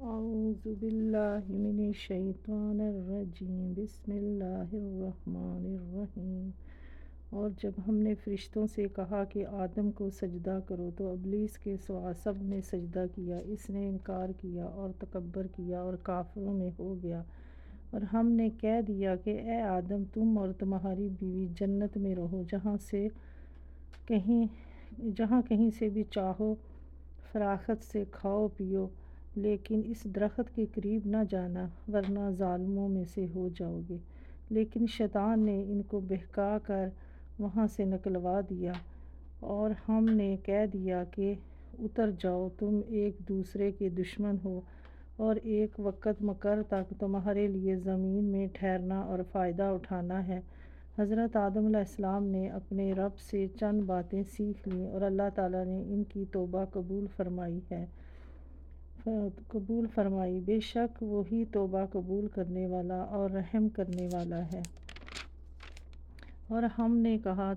اعوذ باللہ من الشیطان الرجیم، بسم اللہ الرحمن الرحیم۔ اور جب ہم نے فرشتوں سے کہا کہ آدم کو سجدہ کرو تو ابلیس کے سوا سب نے سجدہ کیا، اس نے انکار کیا اور تکبر کیا اور کافروں میں ہو گیا۔ اور ہم نے کہہ دیا کہ اے آدم، تم اور تمہاری بیوی جنت میں رہو، جہاں کہیں سے بھی چاہو فراخت سے کھاؤ پیو، لیکن اس درخت کے قریب نہ جانا ورنہ ظالموں میں سے ہو جاؤ گے۔ لیکن شیطان نے ان کو بہکا کر وہاں سے نکلوا دیا، اور ہم نے کہہ دیا کہ اتر جاؤ، تم ایک دوسرے کے دشمن ہو، اور ایک وقت مقرر تک تمہارے لیے زمین میں ٹھہرنا اور فائدہ اٹھانا ہے۔ حضرت آدم علیہ السلام نے اپنے رب سے چند باتیں سیکھ لیں اور اللہ تعالیٰ نے ان کی توبہ قبول فرمائی، بے شک وہی توبہ قبول کرنے والا اور رحم کرنے والا ہے۔ اور ہم نے کہا